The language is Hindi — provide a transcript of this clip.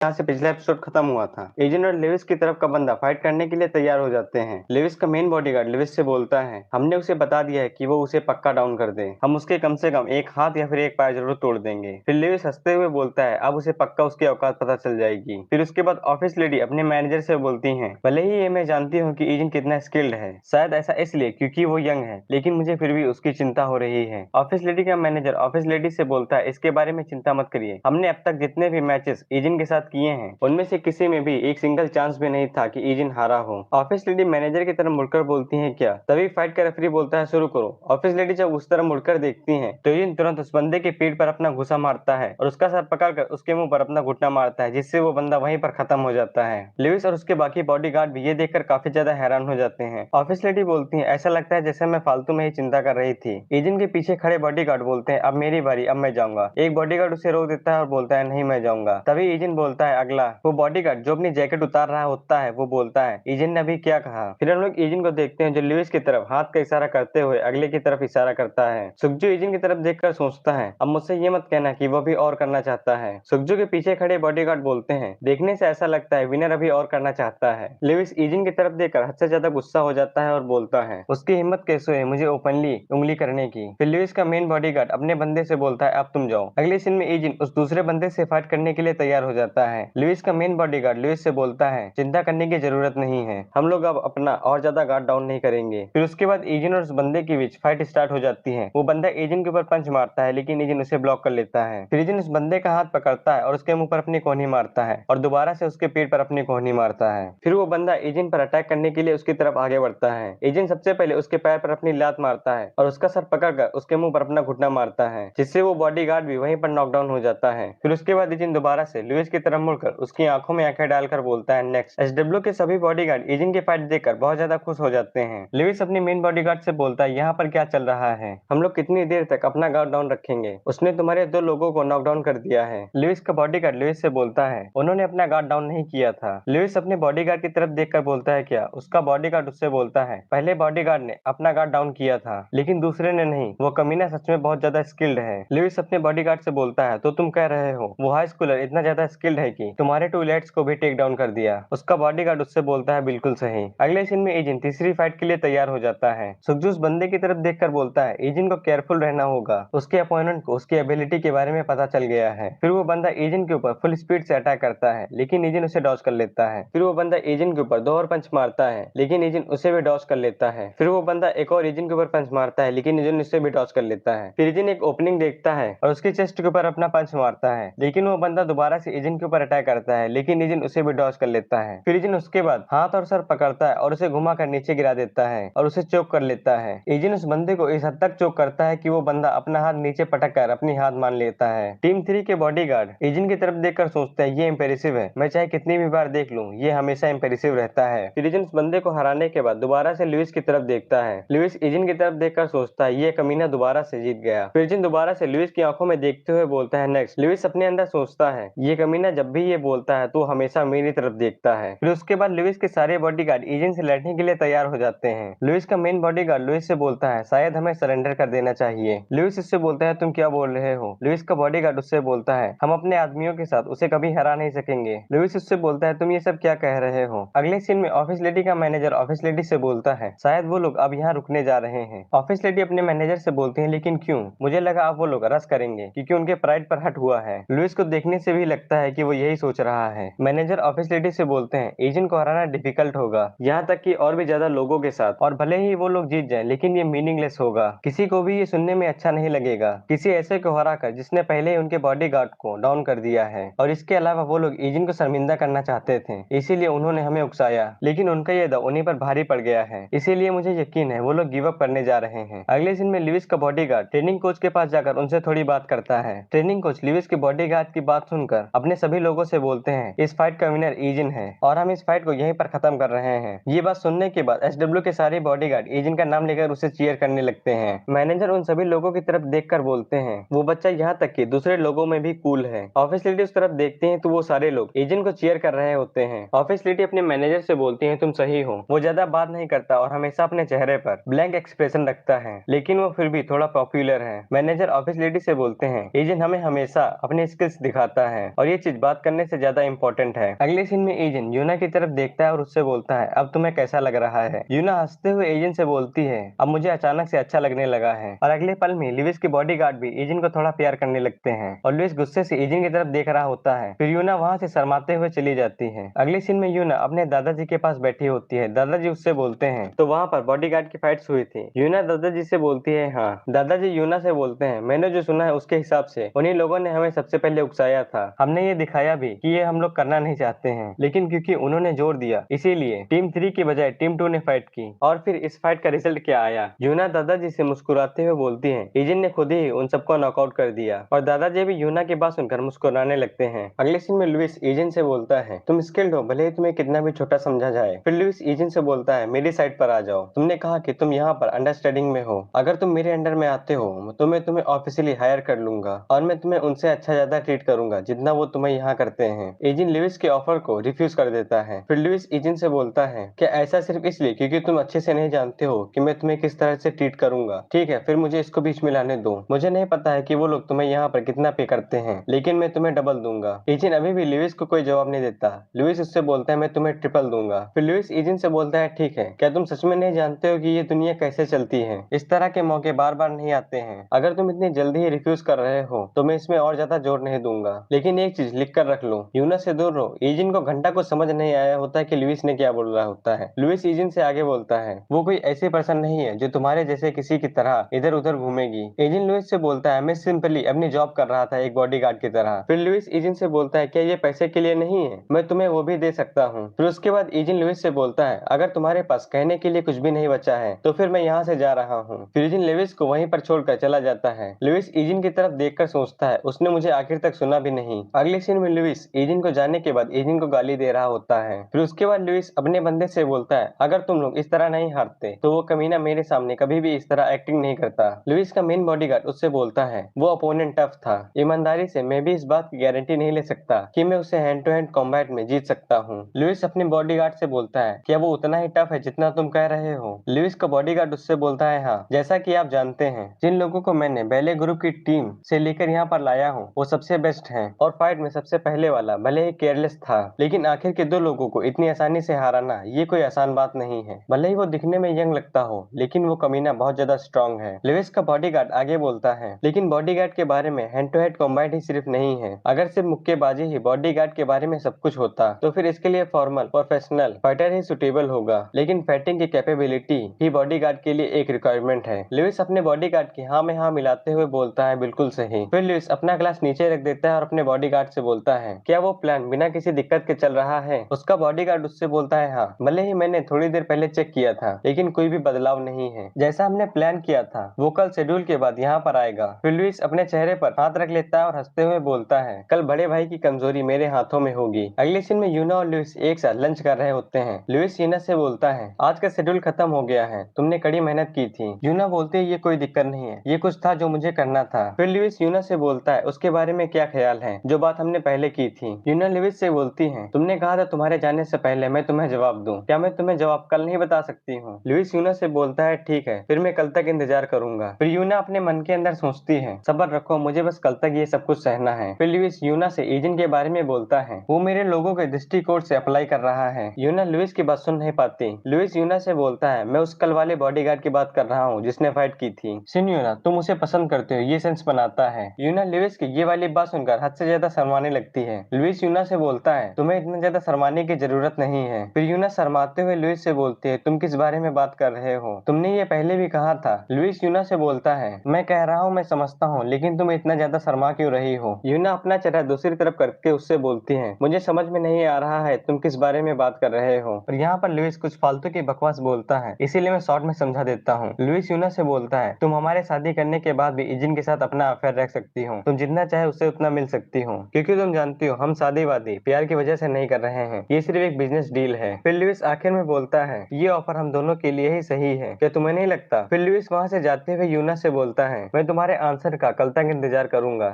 यहाँ से पिछला एपिसोड खत्म हुआ था। एजेंट और लेविस की तरफ का बंदा फाइट करने के लिए तैयार हो जाते हैं। लेविस का मेन बॉडीगार्ड लेविस से बोलता है, हमने उसे बता दिया है कि वो उसे पक्का डाउन कर दे, हम उसके कम से कम एक हाथ या फिर एक पैर जरूर तोड़ देंगे। फिर लेविस हंसते हुए बोलता है, अब उसे पक्का उसकी औकात पता चल जाएगी। फिर उसके बाद ऑफिस लेडी अपने मैनेजर से बोलती है, भले ही ये मैं जानती हूँ कि एजेंट कितना स्किल्ड है, शायद ऐसा इसलिए क्योंकि वो यंग है, लेकिन मुझे फिर भी उसकी चिंता हो रही है। ऑफिस लेडी का मैनेजर ऑफिस लेडी से बोलता है, इसके बारे में चिंता मत करिए, हमने अब तक जितने भी मैचेस एजेंट के साथ किए हैं उनमें से किसी में भी एक सिंगल चांस भी नहीं था कि एजेंट हारा हो। ऑफिस लेडी मैनेजर की तरफ मुड़कर बोलती है, क्या? तभी फाइट का रेफरी बोलता है, शुरू करो। ऑफिस लेडी जब उस तरफ मुड़कर देखती है तो एजेंट तुरंत उस बंदे के पीठ पर अपना घुसा मारता है और उसका सर पकड़कर उसके मुंह पर अपना घुटना मारता है, जिससे वो बंदा वहीं पर खत्म हो जाता है। लेविस और उसके बाकी बॉडीगार्ड भी ये देखकर काफी ज्यादा हैरान हो जाते हैं। ऑफिस लेडी बोलती है, ऐसा लगता है जैसे मैं फालतू में ही चिंता कर रही थी। एजेंट के पीछे खड़े बॉडीगार्ड बोलते हैं, अब मेरी बारी, अब मैं जाऊंगा। एक बॉडीगार्ड उसे रोक देता है और बोलता है, नहीं मैं जाऊंगा। तभी एजेंट बोलता है, अगला। वो बॉडीगार्ड जो अपनी जैकेट उतार रहा होता है वो बोलता है, एजेंट ने अभी क्या कहा? फिर हम लोग एजेंट को देखते हैं जो लुइस की तरफ हाथ का इशारा करते हुए अगले की तरफ इशारा करता है। सुखजू एजेंट की तरफ देखकर सोचता है, अब मुझसे ये मत कहना कि वो भी और करना चाहता है। सुखजू के पीछे खड़े बॉडीगार्ड बोलते हैं, देखने से ऐसा लगता है विनर अभी और करना चाहता है। लुइस एजेंट की तरफ देखकर हद से ज्यादा गुस्सा हो जाता है और बोलता है, उसकी हिम्मत कैसे है मुझे ओपनली उंगली करने की। फिर लुइस का मेन बॉडीगार्ड अपने बंदे से बोलता है, अब तुम जाओ। अगले सीन में एजेंट उस दूसरे बंदे से फाइट करने के लिए तैयार हो जाता है। लुइस का मेन बॉडीगार्ड लुइस से बोलता है, चिंता करने की जरूरत नहीं है, हम लोग अब अपना और ज्यादा गार्ड डाउन नहीं करेंगे। फिर उसके बाद एजेंट और उस बंदे के बीच फाइट स्टार्ट हो जाती है। वो बंदा एजेंट के ऊपर पंच मारता है लेकिन एजेंट उसे ब्लॉक कर लेता है। फिर एजेंट उस बंदे का हाथ पकड़ता है और उसके मुंह पर अपनी कोहनी मारता है और दोबारा से उसके पेट पर अपनी कोहनी मारता है। फिर वो बंदा एजेंट पर अटैक करने के लिए उसकी तरफ आगे बढ़ता है। एजेंट सबसे पहले उसके पैर पर अपनी लात मारता है और उसका सर पकड़कर उसके मुंह पर अपना घुटना मारता है, जिससे वो बॉडीगार्ड भी वहीं पर नॉकडाउन हो जाता है। फिर उसके बाद एजेंट दोबारा से लुइस की तरफ मुड़कर उसकी आंखों में आंखें डालकर बोलता है, नेक्स्ट। एसडब्ल्यू के सभी बॉडीगार्ड एजेंट की फाइट देखकर बहुत ज्यादा खुश हो जाते हैं। लुइस अपने मेन बॉडीगार्ड से बोलता है, यहाँ पर क्या चल रहा है? हम लोग कितनी देर तक अपना गार्ड डाउन रखेंगे? उसने तुम्हारे 2 लोगों को नॉकडाउन कर दिया है। लुइस का बॉडीगार्ड लुइस से बोलता है, उन्होंने अपना गार्ड डाउन नहीं किया था। लुइस अपने बॉडीगार्ड की तरफ देखकर बोलता है, क्या? उसका बॉडीगार्ड उससे बोलता है, पहले बॉडीगार्ड ने अपना गार्ड डाउन किया था लेकिन दूसरे ने नहीं, वो कमीना सच में बहुत ज्यादा स्किल्ड है। लुइस अपने बॉडीगार्ड से बोलता है, तो तुम कह रहे हो वो हाई स्कूलर इतना ज्यादा स्किल्ड है कि तुम्हारे 2 लेट्स को भी टेक डाउन कर दिया? उसका बॉडीगार्ड उससे बोलता है, बिल्कुल सही। अगले सीन में एजेंट तीसरी फाइट के लिए तैयार हो जाता है। सुखजू उस बंदे की तरफ देखकर बोलता है, एजेंट को केयरफुल रहना होगा, उसके अपोनेंट को उसकी एबिलिटी के बारे में पता चल गया है। फिर वो बंदा एजेंट के ऊपर फुल स्पीड से अटैक करता है लेकिन एजेंट उसे डॉज कर लेता है। फिर वो बंदा एजेंट के ऊपर 2 और पंच मारता है लेकिन एजेंट उसे भी डॉज कर लेता है। फिर वो बंदा एक और एजेंट के ऊपर पंच मारता है लेकिन एजेंट उसे भी डॉज कर लेता है। फिर एजेंट एक ओपनिंग देखता है और उसके चेस्ट के ऊपर अपना पंच मारता है लेकिन वो बंदा दोबारा से एजेंट के ऊपर अटैक करता है लेकिन एजेंट उसे भी डॉज कर लेता है। फिर एजेंट उसके बाद हाथ और सर पकड़ता है और उसे घुमा कर नीचे गिरा देता है और उसे चोक कर लेता है। एजेंट उस बंदे को इस हद तक चोक करता है कि वो बंदा अपना हाथ नीचे पटक कर अपनी हाथ मान लेता है। टीम 3 के बॉडीगार्ड एजेंट की तरफ देखकर सोचते हैं, ये इंपेरेसिव है, मैं चाहे कितनी भी बार देख लूं ये हमेशा इंपेरेसिव रहता है। फिर एजेंट उस बंदे को हराने के बाद दोबारा से लुइस की तरफ देखता है। लुइस एजेंट की तरफ देखकर सोचता है, ये कमीना दोबारा से जीत गया। फिर एजेंट दोबारा से लुइस की आंखों में देखते हुए बोलता है, नेक्स्ट। लुइस अपने अंदर सोचता है, ये कमीना जब भी ये बोलता है तो हमेशा मेरी तरफ देखता है। फिर उसके बाद लुइस के सारे बॉडीगार्ड एजेंट से लड़ने के लिए तैयार हो जाते हैं। लुइस का मेन बॉडीगार्ड लुइस से बोलता है, शायद हमें सरेंडर कर देना चाहिए। लुइस उससे बोलता है, तुम क्या बोल रहे हो? लुइस का बॉडीगार्ड उससे बोलता है, हम अपने आदमियों के साथ उसे कभी हरा नहीं सकेंगे। लुइस उससे बोलता है, तुम ये सब क्या कह रहे हो? अगले सीन में ऑफिस लेडी का मैनेजर ऑफिस लेडी से बोलता है, शायद वो लोग अब यहाँ रुकने जा रहे हैं। ऑफिस लेडी अपने मैनेजर से बोलती है, लेकिन क्यों? मुझे लगा अब वो लोग रस करेंगे क्योंकि उनके प्राइड पर हट हुआ है। लुइस को देखने से भी लगता है कि वो यही सोच रहा है। मैनेजर ऑफिस लेडी से बोलते हैं, एजेंट को हराना डिफिकल्ट होगा, यहाँ तक कि और भी ज्यादा लोगों के साथ, और भले ही वो लोग जीत जाएं लेकिन ये मीनिंगलेस होगा। किसी को भी ये सुनने में अच्छा नहीं लगेगा, किसी ऐसे को हराकर जिसने पहले ही उनके बॉडीगार्ड को डाउन कर दिया है। और इसके अलावा वो लोग एजेंट को शर्मिंदा करना चाहते थे, इसीलिए उन्होंने हमें उकसाया, लेकिन उनका ये दाव उन्हीं पर भारी पड़ गया है, इसीलिए मुझे यकीन है वो लोग गिव अप करने जा रहे हैं। अगले दिन में लुइस का बॉडीगार्ड ट्रेनिंग कोच के पास जाकर उनसे थोड़ी बात करता है। ट्रेनिंग कोच लुइस के बॉडीगार्ड की बात सुनकर अपने सभी लोगों से बोलते हैं, इस फाइट का विनर एजेंट है और हम इस फाइट को यहीं पर खत्म कर रहे हैं। ये बात सुनने के बाद एसडब्ल्यू के सारे बॉडीगार्ड एजेंट का नाम लेकर उसे चीयर करने लगते हैं। मैनेजर उन सभी लोगों की तरफ देखकर बोलते हैं, वो बच्चा यहाँ तक कि दूसरे लोगों में भी कूल है। ऑफिस लेडी उस तरफ देखते हैं तो वो सारे लोग एजेंट को चीयर कर रहे होते हैं। ऑफिस लेडी अपने मैनेजर से बोलती है, तुम सही हो। वो ज्यादा बात नहीं करता और हमेशा अपने चेहरे पर ब्लैंक एक्सप्रेशन रखता है, लेकिन वो फिर भी थोड़ा पॉपुलर है। मैनेजर ऑफिस लेडी से बोलते हैं, एजेंट हमें हमेशा अपनी स्किल्स दिखाता है और ये चीज बात करने से ज्यादा इम्पोर्टेंट है। अगले सीन में एजेंट यूना की तरफ देखता है और उससे बोलता है, अब तुम्हें कैसा लग रहा है? यूना हंसते हुए एजेंट से बोलती है, अब मुझे अचानक से अच्छा लगने लगा है। और अगले पल में लुइस के बॉडीगार्ड भी एजेंट को थोड़ा प्यार करने लगते हैं और लुइस गुस्से से एजेंट की तरफ देख रहा होता है। फिर यूना वहां से शर्माते हुए चली जाती है। अगले सीन में यूना अपने दादाजी के पास बैठी होती है। दादाजी उससे बोलते हैं, तो वहां पर बॉडीगार्ड की फाइट्स हुई थी? यूना दादाजी से बोलती है, हाँ। दादाजी यूना से बोलते हैं, मैंने जो सुना है उसके हिसाब से उन्हीं लोगों ने हमें सबसे पहले उकसाया था। हमने ये दिखाया भी कि ये हम लोग करना नहीं चाहते हैं, लेकिन क्योंकि उन्होंने जोर दिया इसीलिए टीम 3 की बजाय टीम 2 ने फाइट की। और फिर इस फाइट का रिजल्ट क्या आया? यूना दादाजी से मुस्कुराते हुए बोलती है, एजेंट ने खुद ही उन सबको नॉकआउट कर दिया। और दादाजी भी यूना की बात सुनकर मुस्कुराने लगते हैं। अगले सीन में लुइस एजेंट से बोलता है, तुम स्किल्ड हो, भले ही तुम्हें कितना भी छोटा समझा जाए। फिर लुइस एजेंट से बोलता है, मेरी साइड पर आ जाओ। तुमने कहा कि तुम यहाँ पर अंडरस्टैंडिंग में हो, अगर तुम मेरे अंडर में आते हो तो मैं तुम्हें ऑफिशियली हायर कर लूंगा और मैं तुम्हें उनसे अच्छा ज्यादा ट्रीट करूंगा जितना वो तुम्हें यहाँ करते हैं। एजेंट लुइस के ऑफर को रिफ्यूज कर देता है। फिर लुइस एजेंट से बोलता है, क्या ऐसा सिर्फ इसलिए क्योंकि तुम अच्छे से नहीं जानते हो कि मैं तुम्हें किस तरह से ट्रीट करूंगा? ठीक है, फिर मुझे इसको बीच में लाने दो। मुझे नहीं पता है कि वो लोग तुम्हें यहाँ पर कितना पे करते हैं, लेकिन मैं तुम्हें डबल दूंगा। एजेंट अभी भी लुइस को कोई जवाब नहीं देता। लुइस उससे बोलता है, मैं तुम्हें ट्रिपल दूंगा। फिर लुइस एजेंट से बोलता है, ठीक है, क्या तुम सच में नहीं जानते हो कि ये दुनिया कैसे चलती है? इस तरह के मौके बार बार नहीं आते हैं। अगर तुम इतनी जल्दी ही रिफ्यूज कर रहे हो तो मैं इसमें और ज्यादा जोर नहीं दूंगा, लेकिन एक चीज लिख कर रख लो, यूना से दूर रहो। एजेंट को घंटा को समझ नहीं आया होता है कि लुइस ने क्या बोल रहा होता है। लुइस एजेंट से आगे बोलता है, वो कोई ऐसी पर्सन नहीं है जो तुम्हारे जैसे किसी की तरह इधर उधर घूमेगी। एजेंट लुइस से बोलता है, मैं सिंपली अपनी जॉब कर रहा था एक बॉडीगार्ड की तरह। फिर लुइस एजेंट से बोलता है, क्या ये पैसे के लिए नहीं है? मैं तुम्हें वो भी दे सकता हूँ। फिर उसके बाद एजेंट लुइस से बोलता है, अगर तुम्हारे पास कहने के लिए कुछ भी नहीं बचा है तो फिर मैं यहाँ से जा रहा हूँ। फिर एजेंट लुइस को वहीं पर छोड़कर चला जाता है। लुइस एजेंट की तरफ देखकर सोचता है, उसने मुझे आखिर तक सुना भी नहीं। अगले सीन में लुइस एजेंट को जाने के बाद एजेंट को गाली दे रहा होता है। फिर उसके बाद लुइस अपने बंदे से बोलता है, अगर तुम लोग इस तरह नहीं हारते तो वो कमीना मेरे सामने कभी भी इस तरह एक्टिंग नहीं करता। लुइस का मेन बॉडीगार्ड उससे बोलता है, वो अपोनेंट टफ था, ईमानदारी से मैं भी इस बात की गारंटी नहीं ले सकता कि मैं उसे हैंड टू हैंड कॉम्बैट में जीत सकता हूँ। लुइस अपने बॉडीगार्ड से बोलता है, क्या वो उतना ही टफ है जितना तुम कह रहे हो? लुइस का बॉडीगार्ड उससे बोलता है, हाँ, जैसा कि आप जानते हैं जिन लोगों को मैंने बैले ग्रुप की टीम से लेकर यहाँ पर लाया हूँ वो सबसे बेस्ट हैं और फाइट में सबसे पहले वाला भले ही केयरलेस था, लेकिन आखिर के 2 लोगों को इतनी आसानी से हराना ये कोई आसान बात नहीं है। भले ही वो दिखने में यंग लगता हो, लेकिन वो कमीना बहुत ज्यादा स्ट्रांग है। लुइस का बॉडीगार्ड आगे बोलता है, लेकिन बॉडीगार्ड के बारे में हेड टू हेड कॉम्बैट ही सिर्फ नहीं है। अगर सिर्फ मुक्केबाजी ही बॉडीगार्ड के बारे में सब कुछ होता तो फिर इसके लिए फॉर्मल प्रोफेशनल फाइटर ही सुटेबल होगा, लेकिन फाइटिंग की कैपेबिलिटी ही बॉडीगार्ड के लिए एक रिक्वायरमेंट है। लुइस अपने बॉडीगार्ड की हाँ में हाँ मिलाते हुए बोलता है, बिल्कुल सही। फिर लुइस अपना ग्लास नीचे रख देता है और अपने बॉडीगार्ड से बोलता है, क्या वो प्लान बिना किसी दिक्कत के चल रहा है? उसका बॉडीगार्ड उससे बोलता है, हाँ, भले ही मैंने थोड़ी देर पहले चेक किया था, लेकिन कोई भी बदलाव नहीं है। जैसा हमने प्लान किया था वो कल शेड्यूल के बाद यहाँ पर आएगा। फिर लुइस अपने चेहरे पर हाथ रख लेता है और हंसते हुए बोलता है, कल बड़े भाई की कमजोरी मेरे हाथों में होगी। अगले सीन में यूना और लुइस एक साथ लंच कर रहे होते हैं। लुइस यूना से बोलता है, आज का शेड्यूल खत्म हो गया है, तुमने कड़ी मेहनत की थी। यूना बोलते है, ये कोई दिक्कत नहीं है, ये कुछ था जो मुझे करना था। फिर लुइस यूना से बोलता है, उसके बारे में क्या ख्याल है जो बात हमने पहले की थी? यूना लुइस से बोलती है, तुमने कहा था तुम्हारे जाने से पहले मैं तुम्हें जवाब दूं, क्या मैं तुम्हें जवाब कल नहीं बता सकती हूँ? लुइस यूना से बोलता है, ठीक है, फिर मैं कल तक इंतजार करूंगा। फिर यूना अपने मन के अंदर सोचती है, सब्र रखो, मुझे बस कल तक ये सब कुछ सहना है। फिर लुइस यूना से एजेंट के बारे में बोलता है, वो मेरे लोगों के दृष्टिकोण से अप्लाई कर रहा है। यूना लुइस की बात सुन नहीं पाती। लुइस यूना से बोलता है, मैं उस कल वाले बॉडीगार्ड की बात कर रहा हूँ जिसने फाइट की थी। सुन यूना, तुम उसे पसंद करते हो, ये सेंस बनाता है। यूना लुइस की ये वाली बात सुनकर हद से ज्यादा शर्माने लगती है। लुइस यूना से बोलता है, तुम्हें इतना ज्यादा शर्माने की जरूरत नहीं है। फिर यूना शर्माते हुए लुइस से बोलती है, तुम किस बारे में बात कर रहे हो? तुमने ये पहले भी कहा था। लुइस यूना से बोलता है, मैं कह रहा हूँ मैं समझता हूँ, लेकिन तुम इतना ज्यादा शर्मा क्यों रही हो? यूना अपना चेहरा दूसरी तरफ करके उससे बोलती है, मुझे समझ में नहीं आ रहा है तुम किस बारे में बात कर रहे हो। और यहाँ पर लुइस कुछ फालतू की बकवास बोलता है, इसीलिए मैं शॉर्ट में समझा देता हूँ। लुइस यूना से बोलता है, तुम हमारे शादी करने के बाद भी इजिन के साथ अपना अफेयर रख सकती हो, तुम जितना चाहे उससे उतना मिल सकती हो, क्योंकि तुम जानती हो हम शादीवादी प्यार की वजह से नहीं कर रहे हैं, ये सिर्फ एक बिजनेस डील है। फिर लुइस आखिर में बोलता है, ये ऑफर हम दोनों के लिए ही सही है, क्या तुम्हें नहीं लगता? फिर लुइस वहाँ से जाते हुए यूना से बोलता है, मैं तुम्हारे आंसर का कल तक इंतजार करूंगा।